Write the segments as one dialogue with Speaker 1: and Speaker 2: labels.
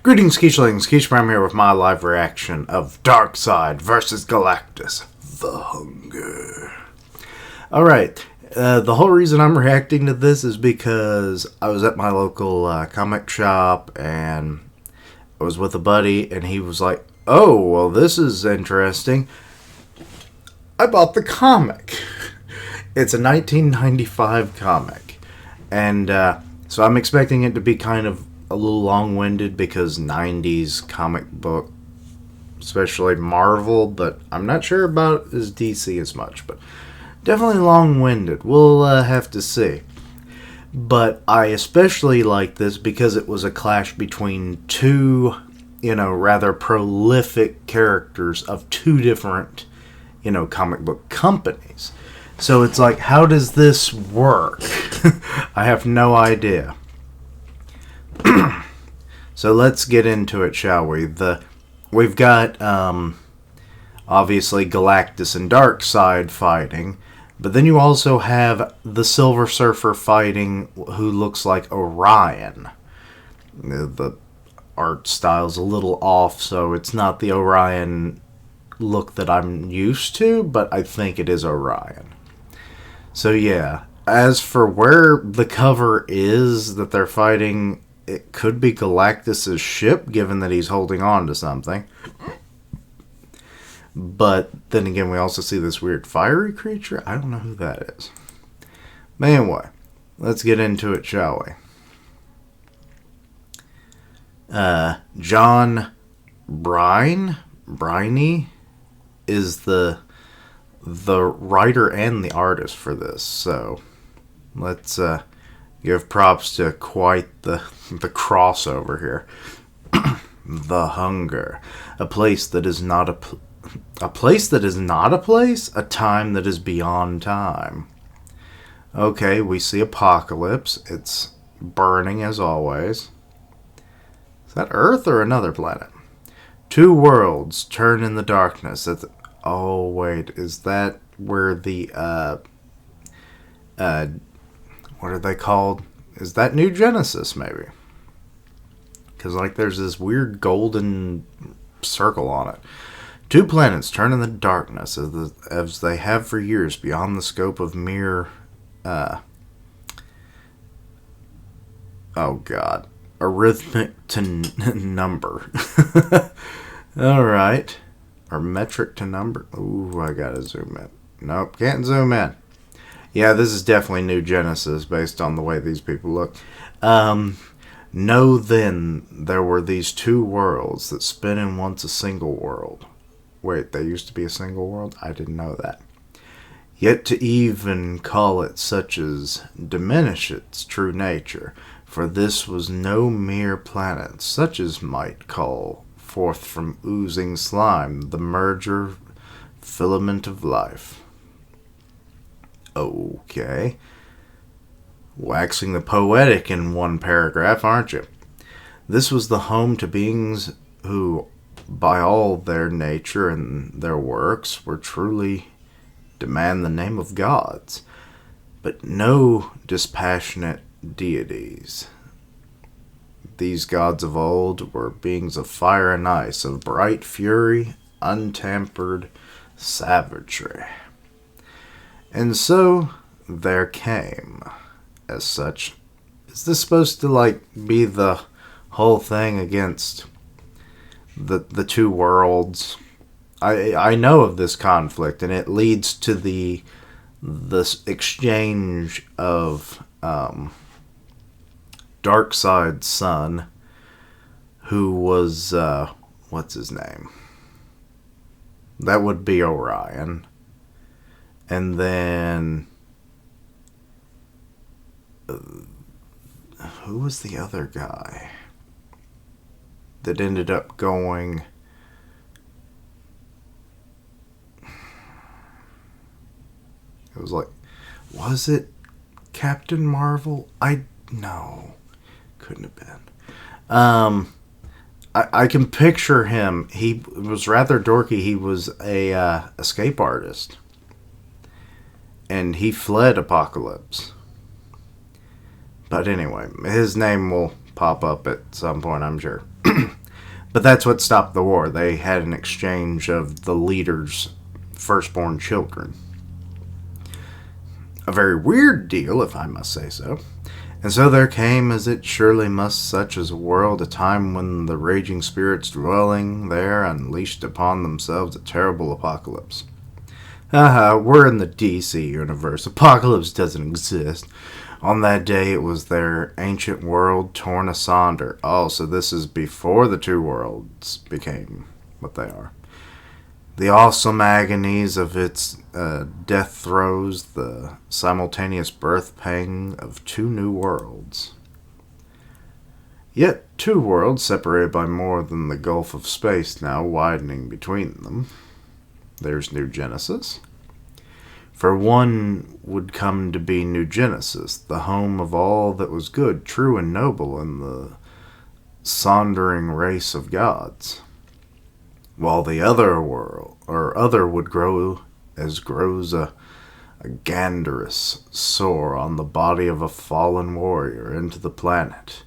Speaker 1: Greetings, Keechlings. Keech Prime here with my live reaction of Darkseid versus Galactus. The Hunger. Alright, the whole reason I'm reacting to this is because I was at my local comic shop and I was with a buddy and he was like, oh, well, this is interesting. I bought the comic. It's a 1995 comic. And so I'm expecting it to be kind of a little long-winded because 90s comic book, especially Marvel, but I'm not sure about as DC as much, but definitely long-winded. We'll have to see. But I especially like this because it was a clash between two, rather prolific characters of two different, comic book companies. So it's like, how does this work? I have no idea. So let's get into it, shall we? We've got obviously Galactus and Darkseid fighting, but then you also have the Silver Surfer fighting, who looks like Orion. The art style's a little off, so it's not the Orion look that I'm used to, but I think it is Orion. So yeah, as for where the cover is that they're fighting, it could be Galactus' ship, given that he's holding on to something. But then again, we also see this weird fiery creature. I don't know who that is. But anyway, let's get into it, shall we? John Briney is the writer and the artist for this. So let's give props to quite the crossover here. The Hunger, a place that is not a place that is not a place, a time that is beyond time. Okay, we see Apocalypse. It's burning as always. Is that Earth or another planet? Two worlds turn in the darkness. Oh wait, is that where the what are they called? Is that New Genesis, maybe? Because, there's this weird golden circle on it. Two planets turn in the darkness as they have for years beyond the scope of mere, arithmetic to number. Alright. Or metric to number. Ooh, I gotta zoom in. Nope, can't zoom in. Yeah, this is definitely New Genesis based on the way these people look. Know then there were these two worlds that spin in once a single world. Wait, they used to be a single world? I didn't know that. Yet to even call it such as diminish its true nature, for this was no mere planet, such as might call forth from oozing slime the merger filament of life. Okay. Waxing the poetic in one paragraph, aren't you? This was the home to beings who, by all their nature and their works, were truly demand the name of gods, but no dispassionate deities. These gods of old were beings of fire and ice, of bright fury, untampered savagery. And so there came, as such. Is this supposed to be the whole thing against the two worlds? I know of this conflict, and it leads to this exchange of Darkseid's son, who was what's his name? That would be Orion. And then who was the other guy that ended up going? It was was it Captain Marvel? No, couldn't have been. I can picture him. He was rather dorky. He was a escape artist. And he fled Apocalypse. But anyway, his name will pop up at some point, I'm sure. But that's what stopped the war. They had an exchange of the leader's firstborn children. A very weird deal, if I must say so. And so there came, as it surely must such as a world, a time when the raging spirits dwelling there unleashed upon themselves a terrible apocalypse. Haha, we're in the DC universe. Apocalypse doesn't exist. On that day it was their ancient world torn asunder. Oh, so this is before the two worlds became what they are. The awesome agonies of its death throes, the simultaneous birth pang of two new worlds. Yet two worlds separated by more than the gulf of space now widening between them. There's New Genesis. For one would come to be New Genesis, the home of all that was good, true, and noble in the sondering race of gods. While the other world, or other, would grow as grows a ganderous sore on the body of a fallen warrior into the planet.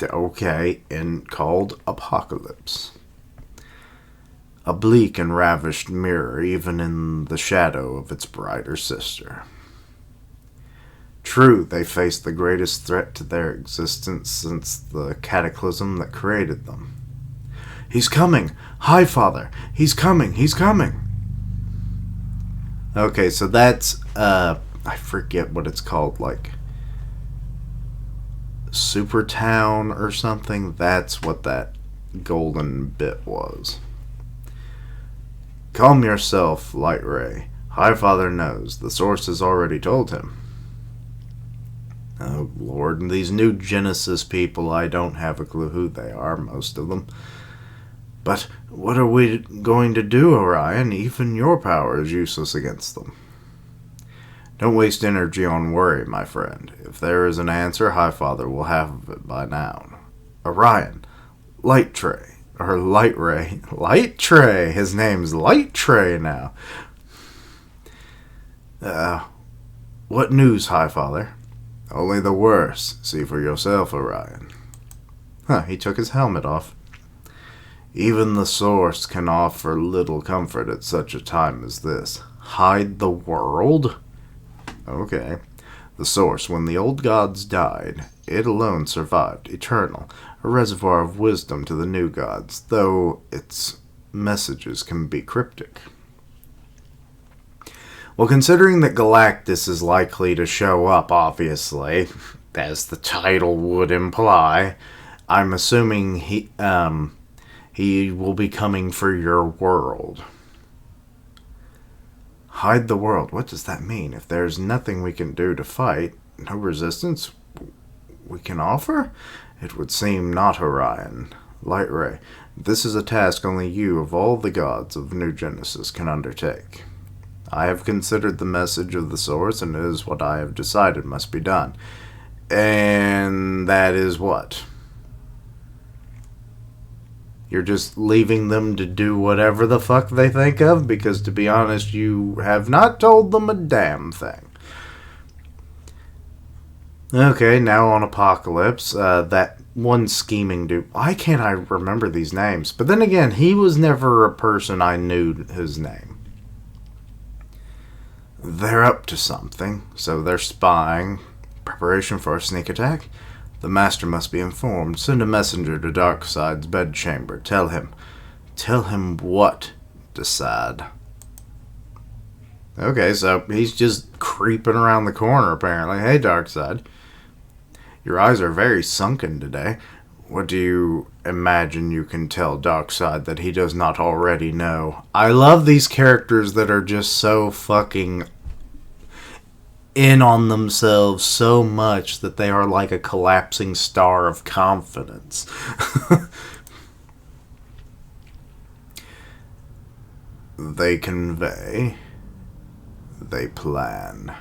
Speaker 1: Okay, and called Apocalypse. A bleak and ravished mirror, even in the shadow of its brighter sister. True, they faced the greatest threat to their existence since the cataclysm that created them. He's coming! Hi, Father! He's coming! He's coming! Okay, so that's, I forget what it's called, like, Supertown or something? That's what that golden bit was. Calm yourself, Light Ray. High Father knows. The source has already told him. Oh, Lord, these New Genesis people, I don't have a clue who they are, most of them. But what are we going to do, Orion? Even your power is useless against them. Don't waste energy on worry, my friend. If there is an answer, High Father will have it by now. Orion, Light Tray. Or Light Ray. Light Tray! His name's Light Tray now. What news, High Father? Only the worst. See for yourself, Orion. He took his helmet off. Even the source can offer little comfort at such a time as this. Hide the world? Okay. The source, when the old gods died, it alone survived, eternal, a reservoir of wisdom to the new gods, though its messages can be cryptic. Well, considering that Galactus is likely to show up, obviously, as the title would imply, I'm assuming he will be coming for your world. Hide the world. What does that mean? If there's nothing we can do to fight, no resistance we can offer? It would seem not, Orion. Light Ray, this is a task only you, of all the gods of New Genesis, can undertake. I have considered the message of the source, and it is what I have decided must be done. And that is what? You're just leaving them to do whatever the fuck they think of? Because, to be honest, you have not told them a damn thing. Okay, now on Apocalypse, that one scheming dude. Why can't I remember these names? But then again, he was never a person I knew his name. They're up to something, so they're spying. Preparation for a sneak attack? The Master must be informed. Send a messenger to Darkseid's bedchamber. Tell him. Tell him what? Decide. Okay, so he's just creeping around the corner, apparently. Hey, Darkseid. Your eyes are very sunken today. What do you imagine you can tell Darkseid that he does not already know? I love these characters that are just so fucking in on themselves so much that they are like a collapsing star of confidence. They convey. They plan.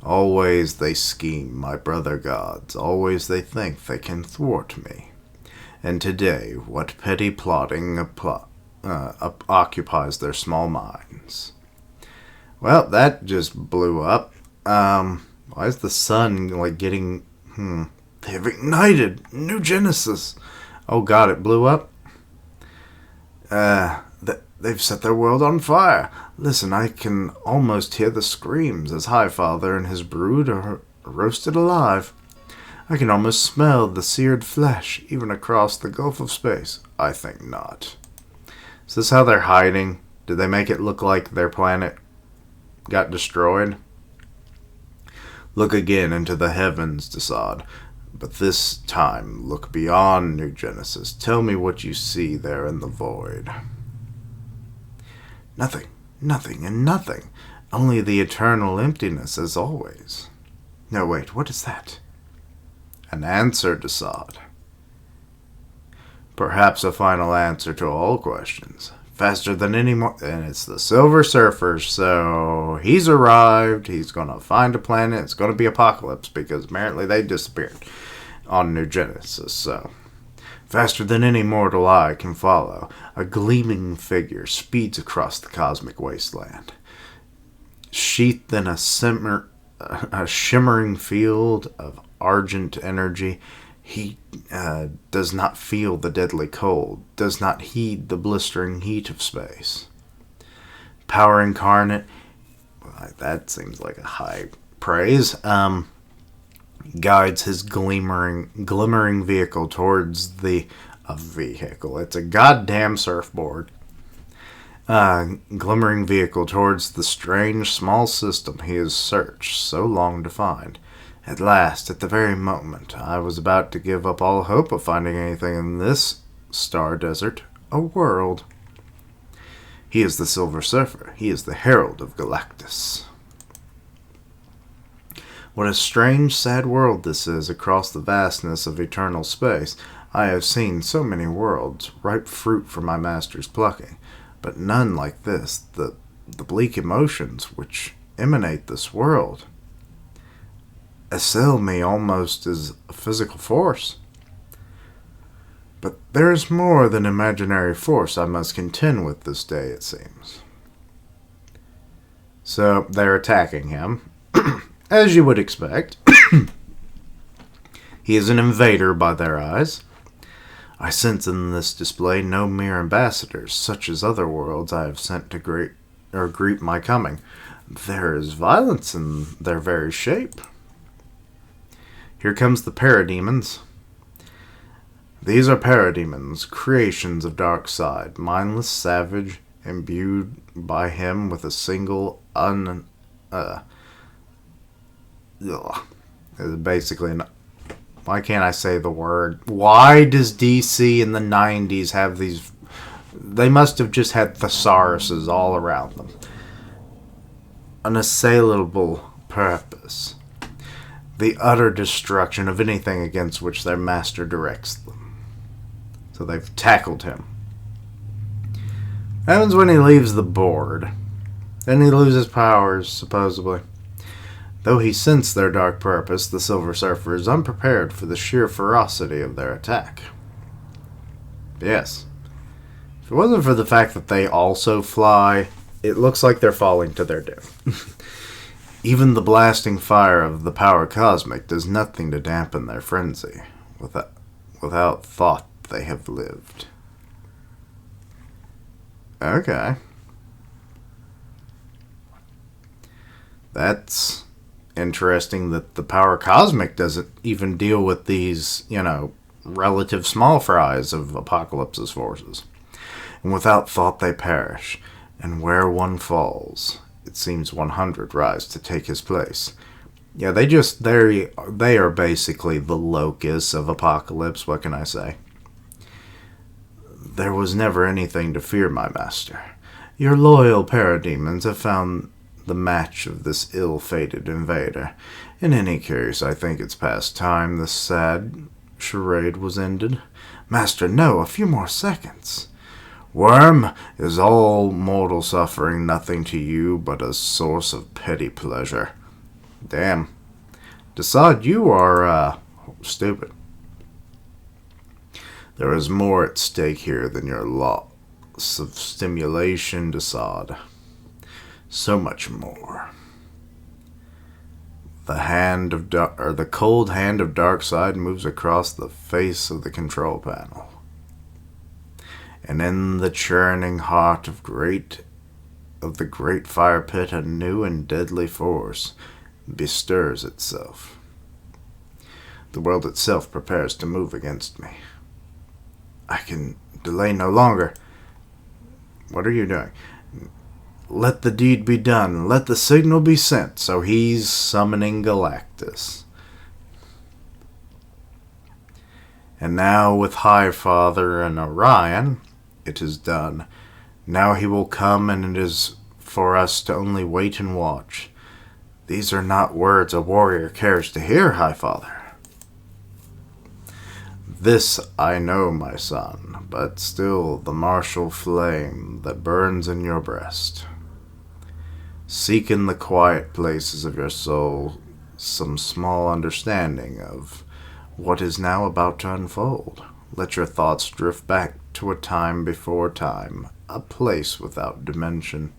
Speaker 1: Always they scheme, my brother gods. Always they think they can thwart me. And today, what petty plotting occupies their small minds? Well, that just blew up. Why is the sun, like, getting... They've ignited New Genesis. Oh god, it blew up? They've set their world on fire. Listen, I can almost hear the screams as Highfather and his brood are roasted alive. I can almost smell the seared flesh, even across the gulf of space. I think not. Is this how they're hiding? Did they make it look like their planet got destroyed? Look again into the heavens, Darkseid. But this time, look beyond New Genesis. Tell me what you see there in the void. Nothing, nothing, and nothing. Only the eternal emptiness as always. No, wait, what is that? An answer, Darkseid. Perhaps a final answer to all questions. Faster than any more. And it's the Silver Surfer, so he's arrived. He's going to find a planet. It's going to be Apocalypse because apparently they disappeared on New Genesis, so. Faster than any mortal eye can follow, a gleaming figure speeds across the cosmic wasteland. Sheathed in a shimmering field of argent energy, he does not feel the deadly cold, does not heed the blistering heat of space. Power incarnate, that seems like a high praise, guides his glimmering vehicle towards a vehicle. It's a goddamn surfboard. Glimmering vehicle towards the strange small system he has searched so long to find. At last, at the very moment I was about to give up all hope of finding anything in this star desert, a world. He is the Silver Surfer. He is the herald of Galactus. What a strange, sad world this is across the vastness of eternal space. I have seen so many worlds, ripe fruit for my master's plucking, but none like this, the bleak emotions which emanate this world. Assail me almost as a physical force. But there is more than imaginary force I must contend with this day, it seems. So, they're attacking him. As you would expect. He is an invader by their eyes. I sense in this display no mere ambassadors, such as other worlds I have sent to greet my coming. There is violence in their very shape. Here comes the parademons. These are parademons, creations of Darkseid, mindless, savage, imbued by him with a single basically, why can't I say the word? Why does DC in the 90s have these? They must have just had thesauruses all around them. Unassailable purpose. The utter destruction of anything against which their master directs them. So they've tackled him. Happens when he leaves the board. Then he loses powers, supposedly. Though he sensed their dark purpose, the Silver Surfer is unprepared for the sheer ferocity of their attack. Yes. If it wasn't for the fact that they also fly, it looks like they're falling to their doom. Even the blasting fire of the power cosmic does nothing to dampen their frenzy. Without thought, they have lived. Okay. That's interesting that the power cosmic doesn't even deal with these, relative small fries of Apocalypse's forces. And without thought they perish, and where one falls, it seems 100 rise to take his place. Yeah, they are basically the locus of Apocalypse, what can I say? There was never anything to fear, my master. Your loyal parademons have found the match of this ill-fated invader. In any case, I think it's past time this sad charade was ended. Master, no, a few more seconds. Worm, is all mortal suffering nothing to you but a source of petty pleasure? Damn. Darkseid, you are, stupid. There is more at stake here than your loss of stimulation, Darkseid. So much more. The cold hand of Darkseid moves across the face of the control panel. and in the churning heart of the great fire pit a new and deadly force bestirs itself. The world itself prepares to move against me. I can delay no longer. What are you doing? Let the deed be done. Let the signal be sent. So he's summoning Galactus. And now with Highfather and Orion, it is done. Now he will come, and it is for us to only wait and watch. These are not words a warrior cares to hear, Highfather. This I know, my son, but still the martial flame that burns in your breast. Seek in the quiet places of your soul some small understanding of what is now about to unfold. Let your thoughts drift back to a time before time, a place without dimension.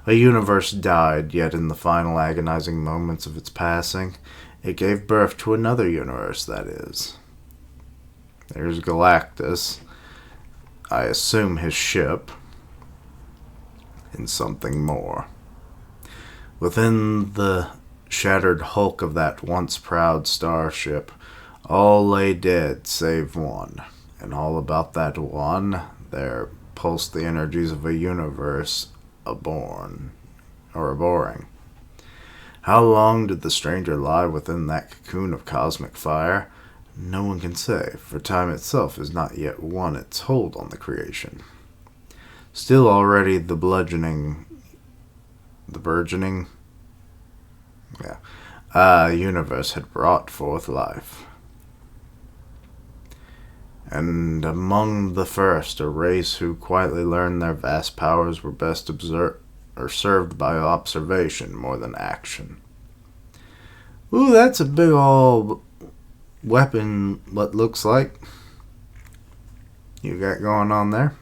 Speaker 1: A universe died, yet in the final agonizing moments of its passing, it gave birth to another universe, that is. There's Galactus, I assume his ship, and something more. Within the shattered hulk of that once proud starship, all lay dead save one, and all about that one there pulsed the energies of a universe aborn. How long did the stranger lie within that cocoon of cosmic fire? No one can say, for time itself has not yet won its hold on the creation. Still already the burgeoning universe had brought forth life. And among the first, a race who quietly learned their vast powers were best served by observation more than action. Ooh, that's a big ol' weapon, what looks like you got going on there.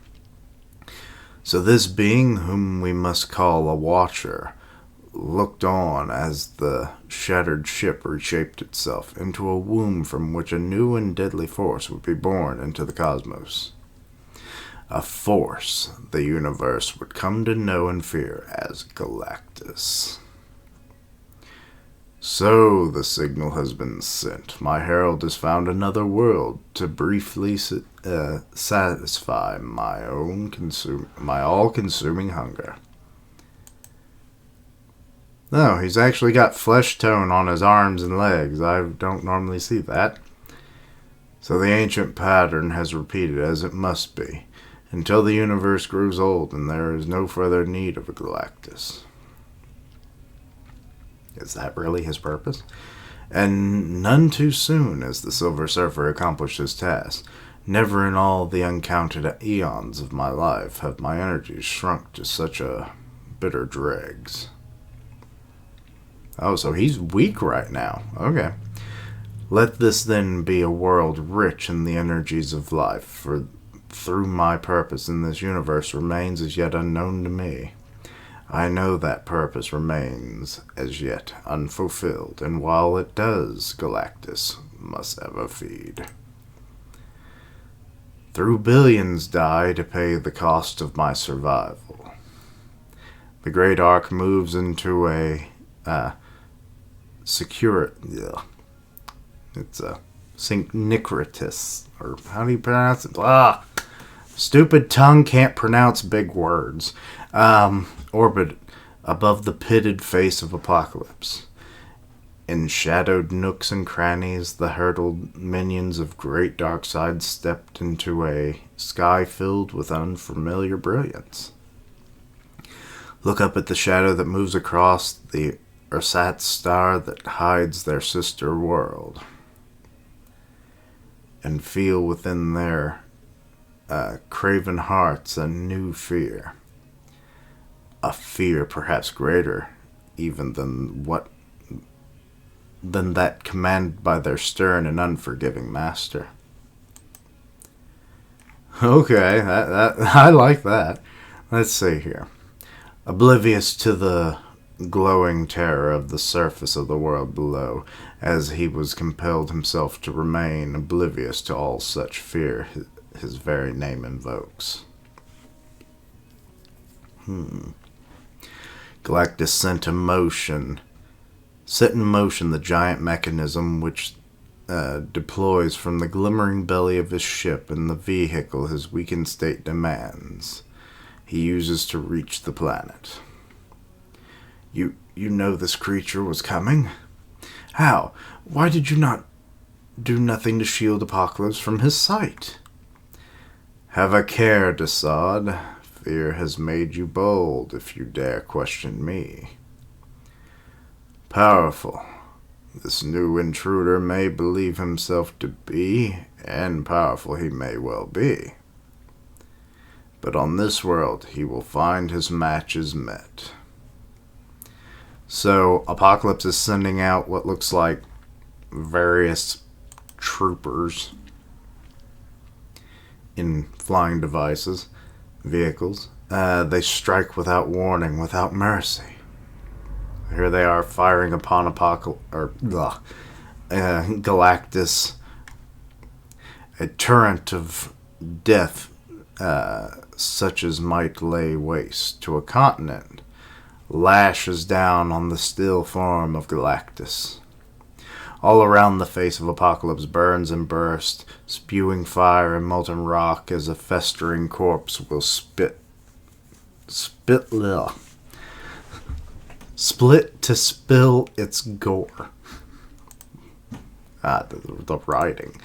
Speaker 1: So this being, whom we must call a watcher, looked on as the shattered ship reshaped itself into a womb from which a new and deadly force would be born into the cosmos. A force the universe would come to know and fear as Galactus. So the signal has been sent. My herald has found another world to briefly satisfy my all-consuming hunger. No, he's actually got flesh tone on his arms and legs. I don't normally see that. So the ancient pattern has repeated as it must be, until the universe grows old and there is no further need of a Galactus. Is that really his purpose? And none too soon as the Silver Surfer accomplished his task. Never in all the uncounted eons of my life have my energies shrunk to such a bitter dregs. Oh, so he's weak right now. Okay. Let this then be a world rich in the energies of life, for through my purpose in this universe remains as yet unknown to me. I know that purpose remains as yet unfulfilled, and while it does, Galactus must ever feed. Through billions die to pay the cost of my survival. The great arc moves into a synchronicus, or how do you pronounce it? Stupid tongue can't pronounce big words. Orbit above the pitted face of Apocalypse. In shadowed nooks and crannies, the hurtled minions of great Darkseid stepped into a sky filled with unfamiliar brilliance. Look up at the shadow that moves across the ersatz star that hides their sister world, and feel within their craven hearts a new fear. A fear perhaps greater even than that commanded by their stern and unforgiving master. Okay, that I like that. Let's see here. Oblivious to the glowing terror of the surface of the world below, as he was compelled himself to remain oblivious to all such fear his very name invokes. Galactus set in motion the giant mechanism which deploys from the glimmering belly of his ship and the vehicle his weakened state demands. He uses to reach the planet. You know this creature was coming? How? Why did you not do nothing to shield Apocalypse from his sight? Have a care, Darkseid. Fear has made you bold, if you dare question me. Powerful. This new intruder may believe himself to be, and powerful he may well be. But on this world, he will find his matches met. So, Apocalypse is sending out what looks like various troopers in flying vehicles. They strike without warning, without mercy. Here they are firing upon Galactus, a torrent of death such as might lay waste to a continent, lashes down on the still form of Galactus. All around the face of Apocalypse burns and bursts, spewing fire and molten rock as a festering corpse will split to spill its gore. The writing.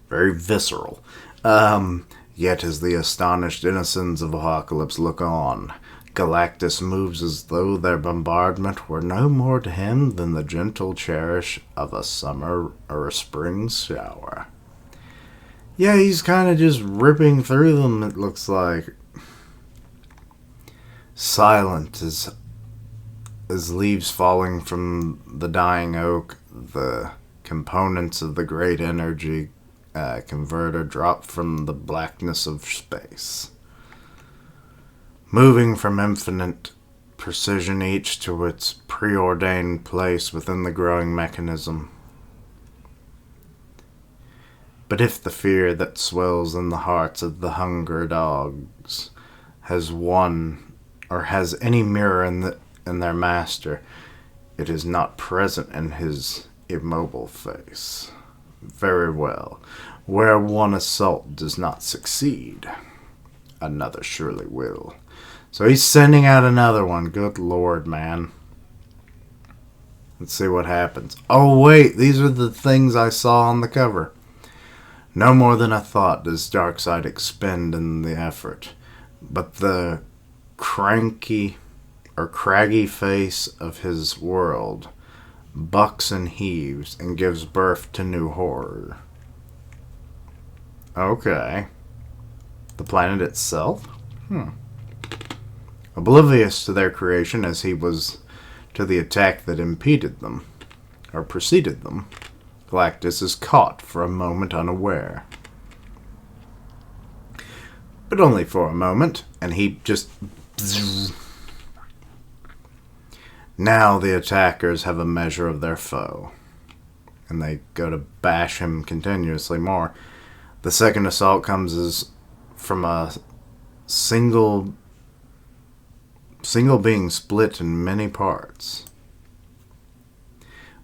Speaker 1: Very visceral. Yet as the astonished innocents of Apocalypse look on, Galactus moves as though their bombardment were no more to him than the gentle cherish of a summer or a spring shower. Yeah, he's kind of just ripping through them, it looks like. Silent as leaves falling from the dying oak, the components of the great energy converter drop from the blackness of space, moving from infinite precision each to its preordained place within the growing mechanism. But if the fear that swells in the hearts of the hunger dogs has won, or has any mirror in their master, it is not present in his immobile face. Very well. Where one assault does not succeed, another surely will. So he's sending out another one. Good lord, man. Let's see what happens. Oh, wait. These are the things I saw on the cover. No more than a thought does Darkseid expend in the effort. But the craggy face of his world bucks and heaves and gives birth to new horror. Okay. The planet itself? Oblivious to their creation as he was to the attack that impeded them, or preceded them, Galactus is caught for a moment unaware. But only for a moment, and he just... Now the attackers have a measure of their foe, and they go to bash him continuously more. The second assault comes from a single being split in many parts.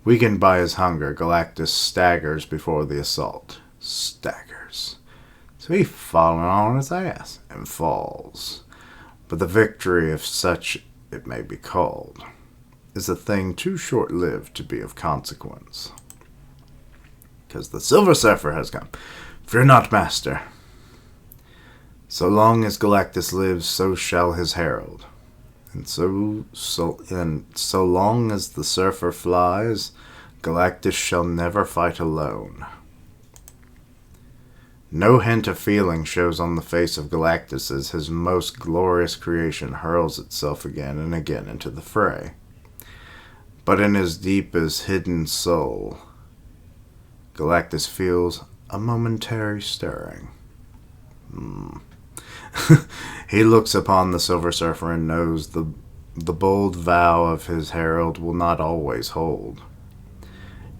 Speaker 1: Weakened by his hunger, Galactus staggers before the assault. Staggers. So he falls on his ass and falls. But the victory, if such it may be called, is a thing too short-lived to be of consequence. Because the Silver Surfer has come. Fear not, master. So long as Galactus lives, so shall his herald. And so long as the Surfer flies, Galactus shall never fight alone. No hint of feeling shows on the face of Galactus as his most glorious creation hurls itself again and again into the fray. But in his deepest hidden soul, Galactus feels a momentary stirring. He looks upon the Silver Surfer and knows the bold vow of his herald will not always hold.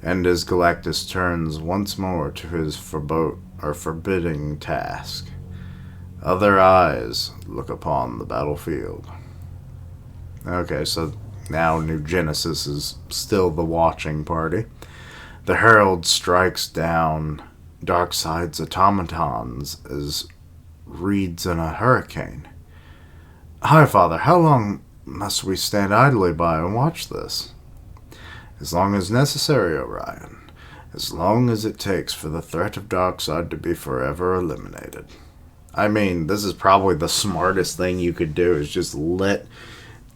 Speaker 1: And as Galactus turns once more to his forbidding task, other eyes look upon the battlefield. Okay, so now New Genesis is still the watching party. The Herald strikes down Darkseid's automatons as reeds in a hurricane. Hi, Father, how long must we stand idly by and watch this? As long as necessary, Orion. As long as it takes for the threat of Darkseid to be forever eliminated. I mean, this is probably the smartest thing you could do, is just let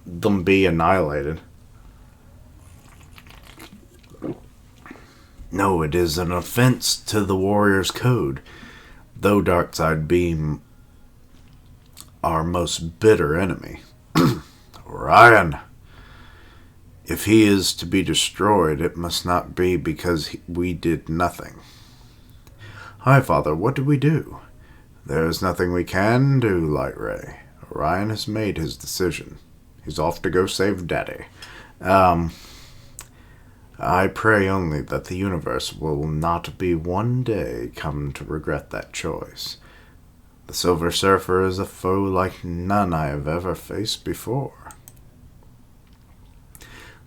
Speaker 1: them be annihilated. No, it is an offense to the warrior's code, though Darkseid be our most bitter enemy. Orion, if he is to be destroyed, it must not be because we did nothing. Hi, Father, what do we do? There is nothing we can do, Light Ray. Orion has made his decision. He's off to go save Daddy. I pray only that the universe will not be one day come to regret that choice. The Silver Surfer is a foe like none I have ever faced before.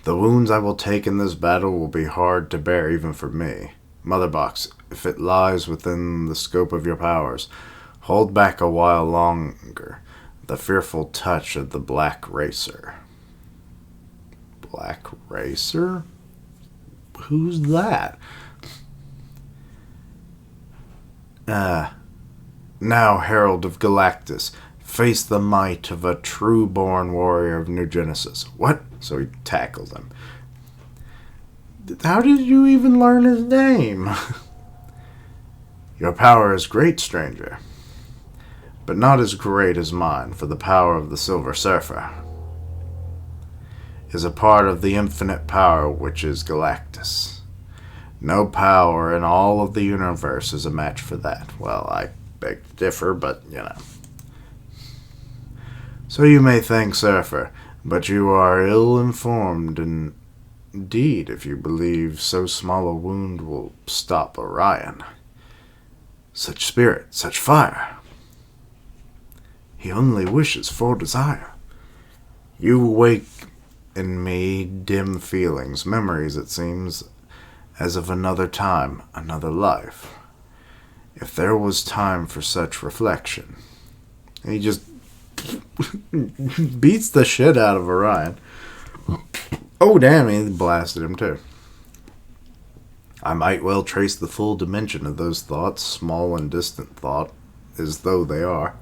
Speaker 1: The wounds I will take in this battle will be hard to bear even for me. Mother Box, if it lies within the scope of your powers, hold back a while longer the fearful touch of the Black Racer. Black Racer? Who's that? Now, Herald of Galactus, face the might of a true-born warrior of New Genesis. What? So he tackles him. How did you even learn his name? Your power is great, stranger, but not as great as mine, for the power of the Silver Surfer is a part of the infinite power which is Galactus. No power in all of the universe is a match for that. Well, I beg to differ, but you know. So you may think, Surfer, but you are ill-informed indeed if you believe so small a wound will stop Orion. Such spirit, such fire. He only wishes for desire. You wake in me dim feelings, memories, it seems, as of another time, another life. If there was time for such reflection. And he just beats the shit out of Orion. Oh, damn, he blasted him too. I might well trace the full dimension of those thoughts, small and distant thought, as though they are.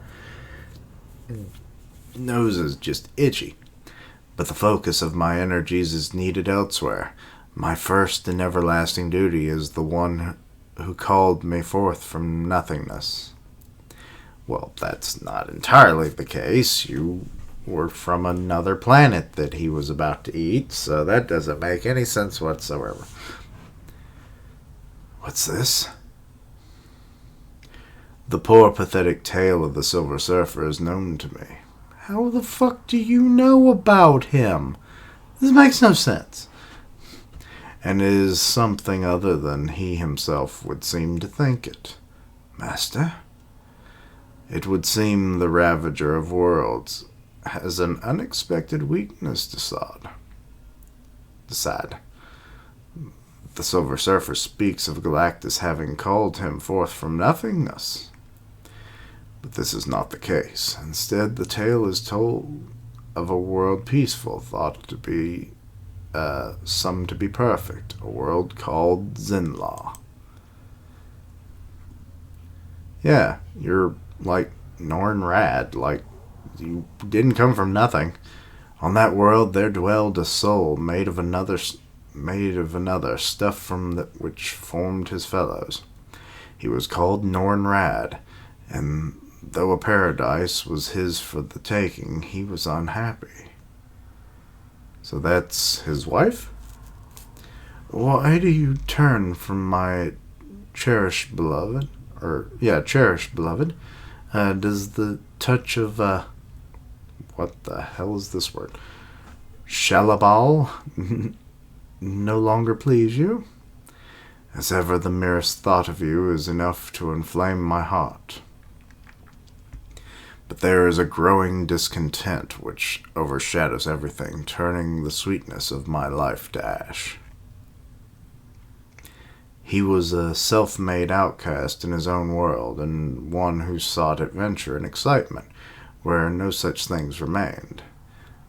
Speaker 1: Nose is just itchy. But the focus of my energies is needed elsewhere. My first and everlasting duty is the one who called me forth from nothingness. Well, that's not entirely the case. You were from another planet that he was about to eat, so that doesn't make any sense whatsoever. What's this? The poor, pathetic tale of the Silver Surfer is known to me. How the fuck do you know about him? This makes no sense. And is something other than he himself would seem to think it. Master? It would seem the Ravager of Worlds has an unexpected weakness to decide. The Silver Surfer speaks of Galactus having called him forth from nothingness. But this is not the case. Instead, the tale is told of a world peaceful, thought to be, some to be perfect, a world called Zenlaw. Yeah, you're like Norn Rad, like you didn't come from nothing. On that world there dwelled a soul made of another, stuff from that which formed his fellows. He was called Norn Rad, and though a paradise was his for the taking, he was unhappy. So that's his wife? Why do you turn from my cherished beloved? Cherished beloved. Does the touch of, what the hell is this word? Shalabal no longer please you? As ever, the merest thought of you is enough to inflame my heart. But there is a growing discontent which overshadows everything, turning the sweetness of my life to ash. He was a self-made outcast in his own world, and one who sought adventure and excitement, where no such things remained.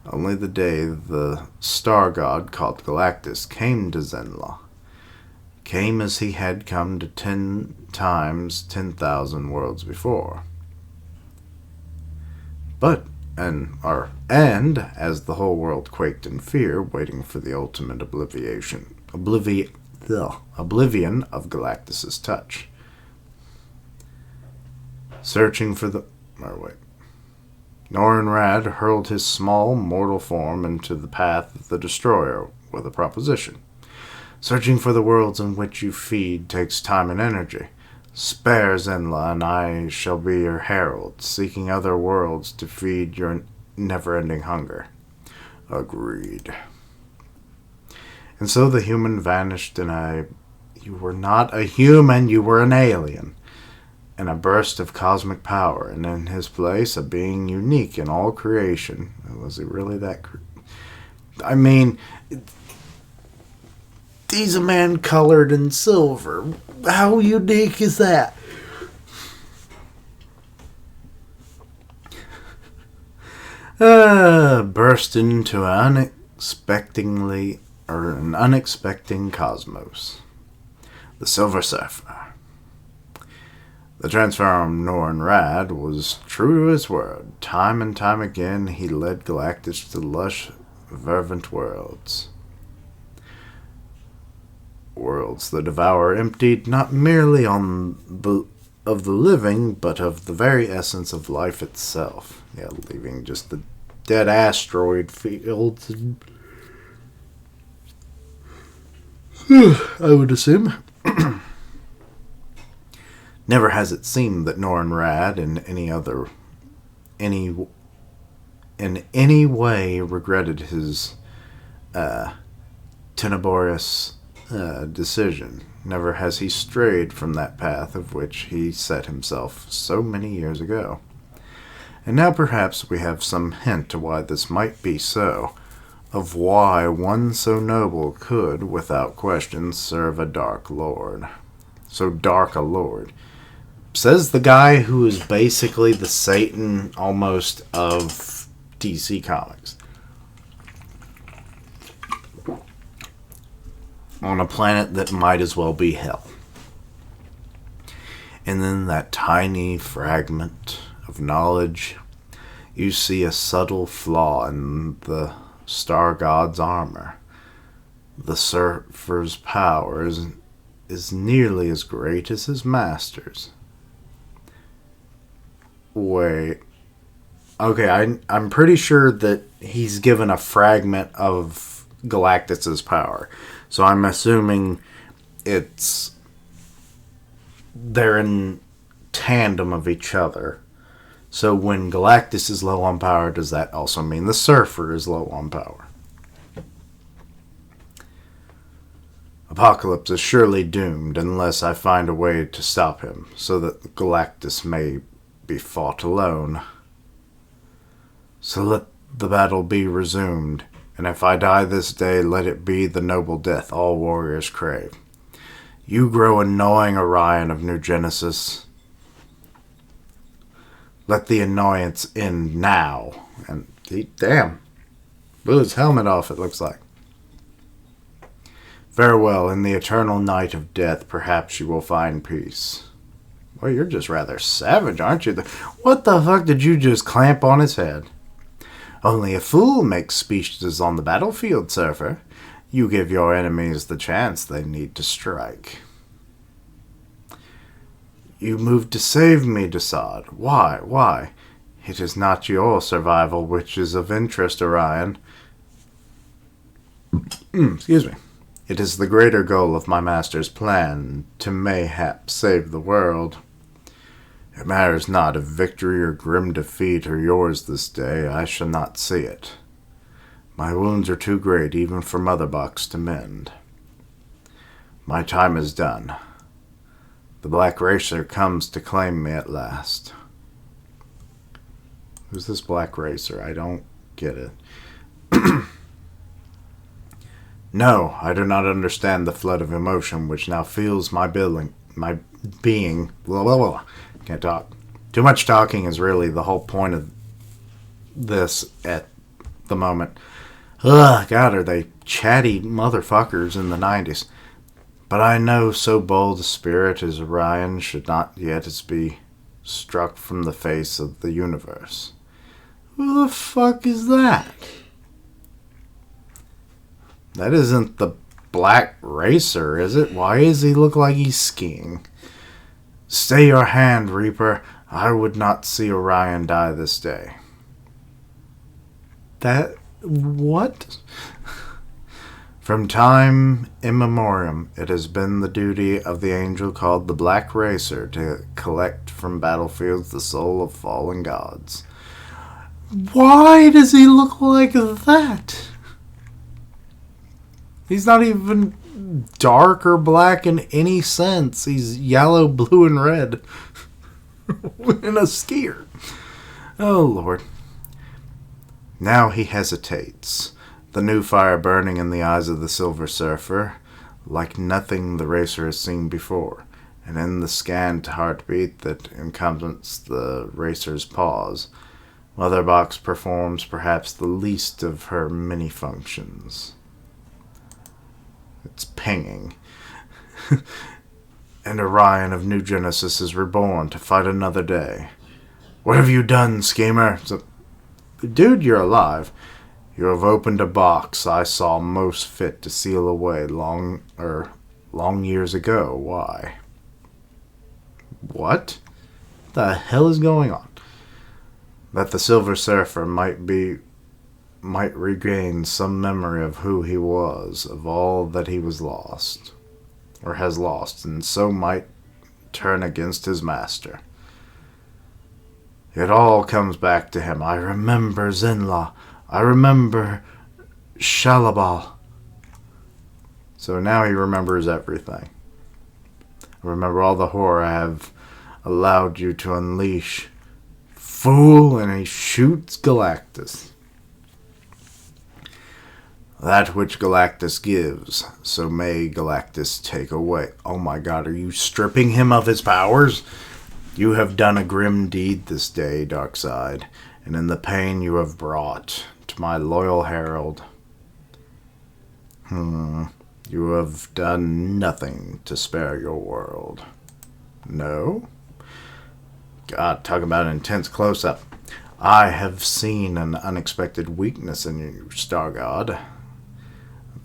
Speaker 1: Only the day the star god called Galactus came to Zenla, came as he had come to 10 times 10,000 worlds before. And as the whole world quaked in fear, waiting for the ultimate oblivion of Galactus's touch. Searching for the... Norrin hurled his small, mortal form into the path of the Destroyer with a proposition. Searching for the worlds in which you feed takes time and energy. Spare Zenla, and I shall be your herald, seeking other worlds to feed your never-ending hunger. Agreed. And so the human vanished, and you were not a human, you were an alien. In a burst of cosmic power, and in his place, a being unique in all creation. Was he really that... I mean... He's a man colored in silver. How unique is that? Burst into an unexpected cosmos. The Silver Surfer. The transformed Norrin was true to his word. Time and time again, he led Galactus to lush, verdant worlds. Worlds the Devourer emptied not merely of the living, but of the very essence of life itself. Yeah, leaving just the dead asteroid fields. I would assume. Never has it seemed that Norrin in any way regretted his tenebrous decision. Never has he strayed from that path of which he set himself so many years ago. And now perhaps we have some hint to why this might be so, of why one so noble could, without question, serve a dark lord. So dark a lord. Says the guy who is basically the Satan almost of DC Comics. On a planet that might as well be hell. And then that tiny fragment of knowledge, you see a subtle flaw in the star god's armor. The surfer's power is nearly as great as his master's. Wait. Okay, I'm pretty sure that he's given a fragment of Galactus's power. So I'm assuming they're in tandem of each other. So when Galactus is low on power, does that also mean the Surfer is low on power? Apocalypse is surely doomed unless I find a way to stop him, so that Galactus may be fought alone. So let the battle be resumed, and if I die this day, let it be the noble death all warriors crave. You grow annoying, Orion of New Genesis. Let the annoyance end now. And damn, blew his helmet off, it looks like. Farewell, in the eternal night of death, perhaps you will find peace. Well, you're just rather savage, aren't you? What the fuck did you just clamp on his head? Only a fool makes speeches on the battlefield, Surfer. You give your enemies the chance they need to strike. You moved to save me, Darkseid. Why? Why? It is not your survival which is of interest, Orion. Excuse me. It is the greater goal of my master's plan, to mayhap save the world. It matters not if victory or grim defeat are yours this day, I shall not see it. My wounds are too great even for Mother Box to mend. My time is done. The Black Racer comes to claim me at last. Who's this Black Racer? I don't get it. No, I do not understand the flood of emotion which now fills my being. Blah, blah, blah. Can't talk. Too much talking is really the whole point of this at the moment. Ugh, God, are they chatty motherfuckers in the 90s. But I know so bold a spirit as Orion should not yet be struck from the face of the universe. Who the fuck is that? That isn't the Black Racer, is it? Why does he look like he's skiing? Stay your hand, Reaper. I would not see Orion die this day. That... what? From time immemorial, it has been the duty of the angel called the Black Racer to collect from battlefields the soul of fallen gods. Why does he look like that? He's not even dark or black in any sense. He's yellow, blue, and red. In a skier. Oh, Lord. Now he hesitates. The new fire burning in the eyes of the Silver Surfer, like nothing the racer has seen before, and in the scant heartbeat that encompasses the racer's pause, Motherbox performs perhaps the least of her many functions. It's pinging. And Orion of New Genesis is reborn to fight another day. What have you done, schemer? Dude, you're alive. You have opened a box I saw most fit to seal away long years ago. Why? What the hell is going on? That the Silver Surfer might regain some memory of who he was, of all that he was lost, or has lost, and so might turn against his master. It all comes back to him. I remember Zenla. I remember Shalabal. So now he remembers everything. I remember all the horror I have allowed you to unleash. Fool, and he shoots Galactus. That which Galactus gives, so may Galactus take away. Oh my God, are you stripping him of his powers? You have done a grim deed this day, Darkseid, and in the pain you have brought to my loyal herald, you have done nothing to spare your world. No? God, talk about an intense close-up. I have seen an unexpected weakness in you, Star God.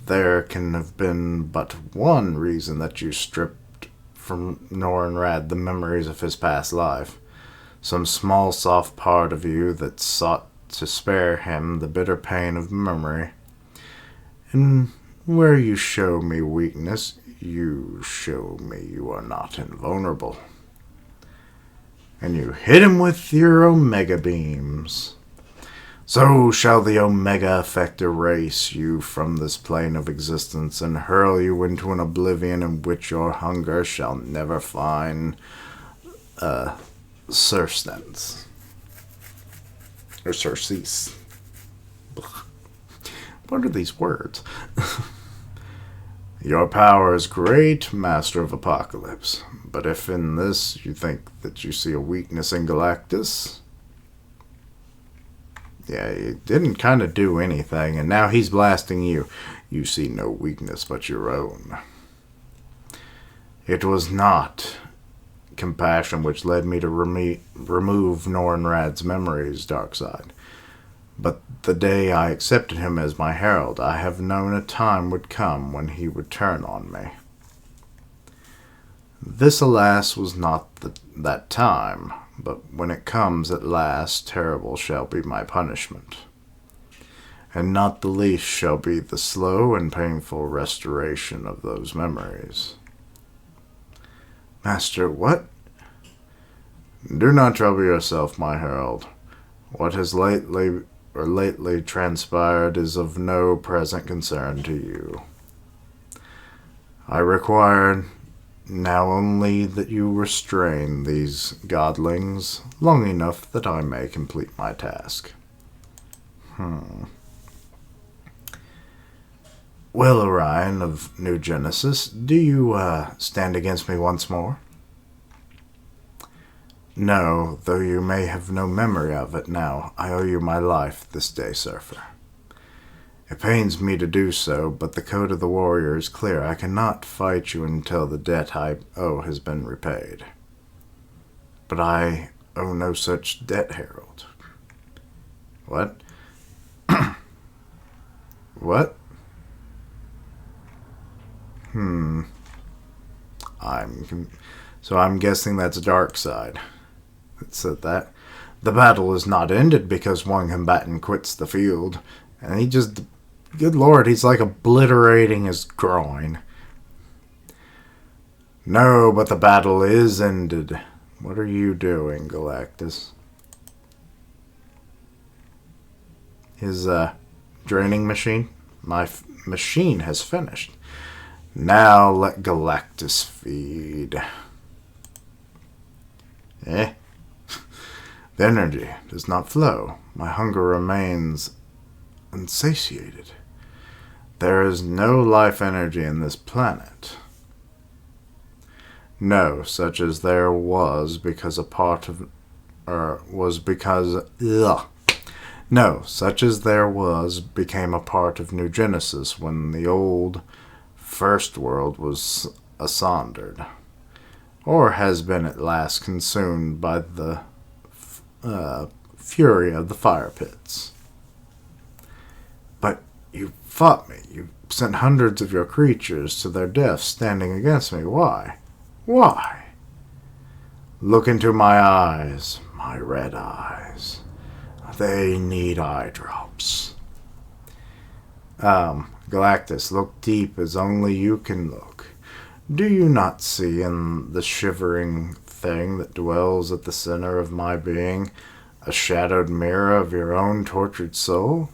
Speaker 1: There can have been but one reason that you stripped from Norrin-Rad the memories of his past life. Some small soft part of you that sought to spare him the bitter pain of memory. And where you show me weakness, you show me you are not invulnerable. And you hit him with your Omega beams. So shall the Omega effect erase you from this plane of existence and hurl you into an oblivion in which your hunger shall never find sustenance. Or surcease. What are these words? Your power is great, Master of Apocalypse. But if in this you think that you see a weakness in Galactus, yeah, he didn't kind of do anything, and now he's blasting you. You see no weakness but your own. It was not compassion which led me to remove Norrin-Rad's memories, Darkseid. But the day I accepted him as my herald, I have known a time would come when he would turn on me. This, alas, was not that time, but when it comes at last, terrible shall be my punishment. And not the least shall be the slow and painful restoration of those memories. Master, what? Do not trouble yourself, my herald. What has lately transpired is of no present concern to you. I require now only that you restrain these godlings long enough that I may complete my task. Well, Orion of New Genesis, do you stand against me once more? No, though you may have no memory of it now, I owe you my life this day, Surfer. It pains me to do so, but the code of the warrior is clear. I cannot fight you until the debt I owe has been repaid. But I owe no such debt, Harold. What? What? So I'm guessing that's Darkseid. It said that. The battle is not ended because one combatant quits the field. And he just... Good lord, he's like obliterating his groin. No, but the battle is ended. What are you doing, Galactus? His, draining machine? My machine has finished. Now let Galactus feed. The energy does not flow. My hunger remains unsatiated. There is no life energy in this planet. No, such as there was because a part of... No, such as there was became a part of New Genesis when the old first world was asunder, or has been at last consumed by the fury of the fire pits. But you fought me. You sent hundreds of your creatures to their death standing against me. Why? Why? Look into my eyes, my red eyes. They need eye drops. Galactus, look deep as only you can look. Do you not see in the shivering thing that dwells at the center of my being a shadowed mirror of your own tortured soul?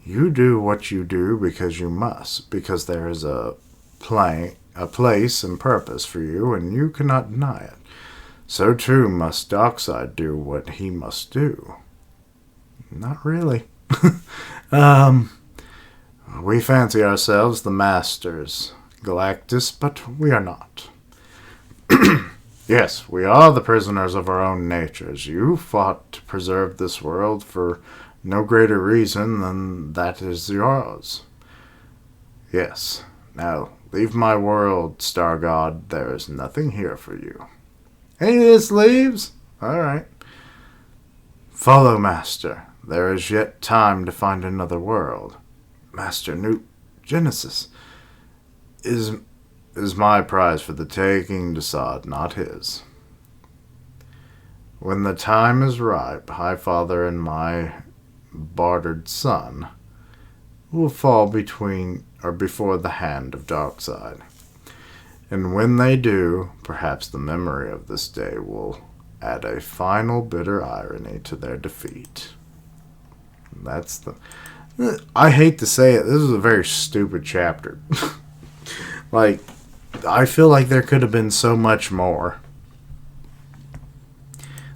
Speaker 1: You do what you do because you must, because there is a place and purpose for you, and you cannot deny it. So too must Darkseid do what he must do. Not really. We fancy ourselves the masters, Galactus, but we are not. Yes, we are the prisoners of our own natures. You fought to preserve this world for no greater reason than that is yours. Yes. Now, leave my world, Star God. There is nothing here for you. Alias leaves? All right. Follow, Master. There is yet time to find another world. Master, New Genesis is my prize for the taking, Desaad, not his. When the time is ripe, Highfather and my bartered son will fall between or before the hand of Darkseid. And when they do, perhaps the memory of this day will add a final bitter irony to their defeat. That's the... I hate to say it, this is a very stupid chapter. Like, I feel like there could have been so much more.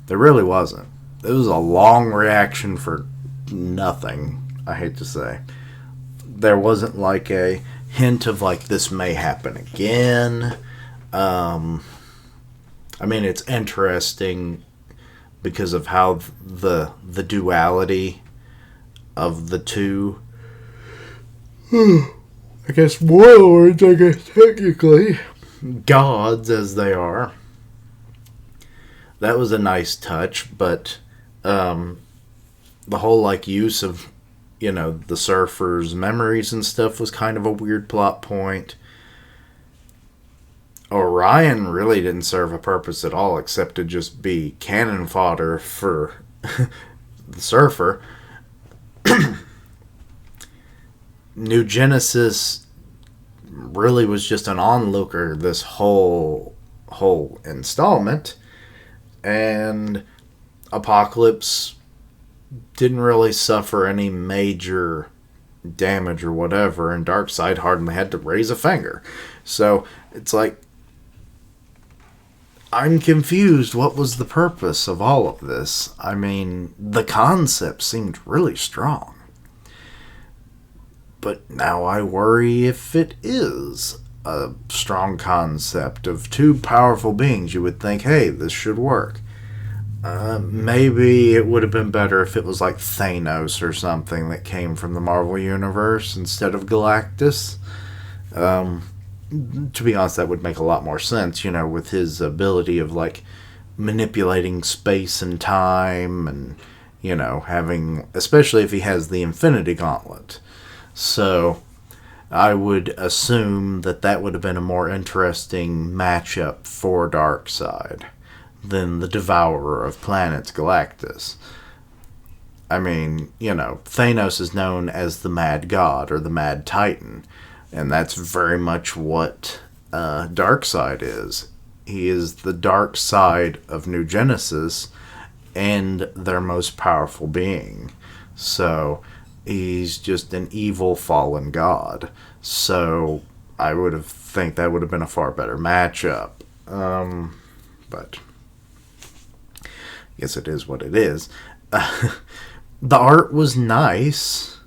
Speaker 1: There really wasn't. It was a long reaction for nothing, I hate to say. There wasn't like a hint of like this may happen again. I mean, it's interesting because of how the duality of the two, I guess, warlords, I guess, technically, gods as they are. That was a nice touch, but the whole, like, use of, you know, the surfer's memories and stuff was kind of a weird plot point. Orion really didn't serve a purpose at all, except to just be cannon fodder for the surfer. New Genesis really was just an onlooker this whole installment, and Apocalypse didn't really suffer any major damage or whatever, and Darkseid hardly had to raise a finger. So it's like, I'm confused. What was the purpose of all of this? I mean, the concept seemed really strong. But now I worry if it is a strong concept of two powerful beings. You would think, hey, this should work. Maybe it would have been better if it was like Thanos or something that came from the Marvel Universe instead of Galactus. To be honest, that would make a lot more sense, with his ability of, like, manipulating space and time and, having, especially if he has the Infinity Gauntlet. So, I would assume that would have been a more interesting matchup for Darkseid than the Devourer of Planets, Galactus. I mean, Thanos is known as the Mad God or the Mad Titan, and that's very much what Darkseid is. He is the dark side of New Genesis and their most powerful being. So he's just an evil fallen god. So I would have think that would have been a far better matchup. But I guess it is what it is. The art was nice.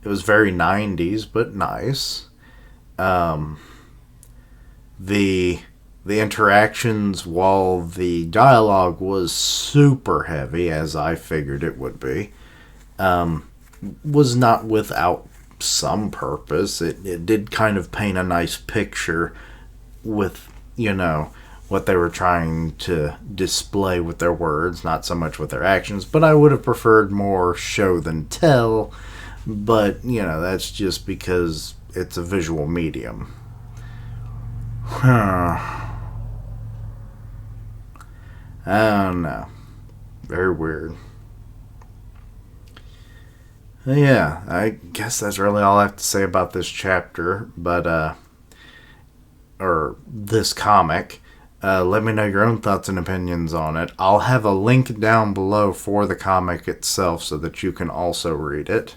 Speaker 1: It was very 90s, but nice. The interactions, while the dialogue was super heavy, as I figured it would be, was not without some purpose. It did kind of paint a nice picture with, what they were trying to display with their words, not so much with their actions, but I would have preferred more show than tell, but, that's just because it's a visual medium. I don't know. Very weird. Yeah, I guess that's really all I have to say about this chapter, or this comic. Let me know your own thoughts and opinions on it. I'll have a link down below for the comic itself so that you can also read it,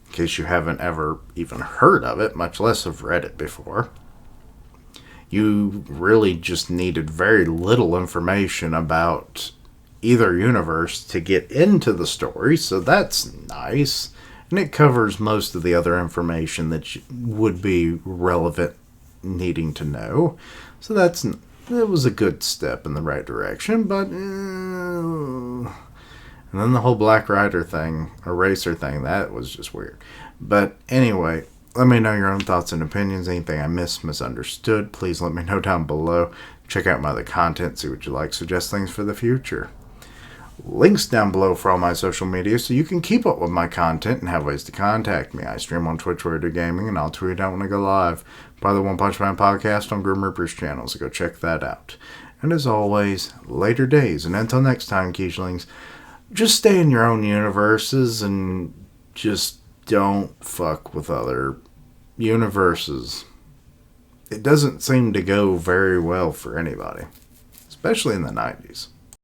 Speaker 1: in case you haven't ever even heard of it, much less have read it before. You really just needed very little information about either universe to get into the story, so that's nice. And it covers most of the other information that would be relevant needing to know. So it was a good step in the right direction, but and then the whole Black Rider thing, Eraser thing, that was just weird. But anyway, let me know your own thoughts and opinions. Anything I misunderstood, please let me know down below. Check out my other content, see what you like, suggest things for the future. Links down below for all my social media so you can keep up with my content and have ways to contact me. I stream on Twitch where I do gaming, and I'll tweet out when I go live. By the One Punch Man podcast on Grim Reaper's channel, so go check that out. And as always, later days, and until next time, Quiche-lings, just stay in your own universes and just don't fuck with other universes. It doesn't seem to go very well for anybody, especially in the 90s.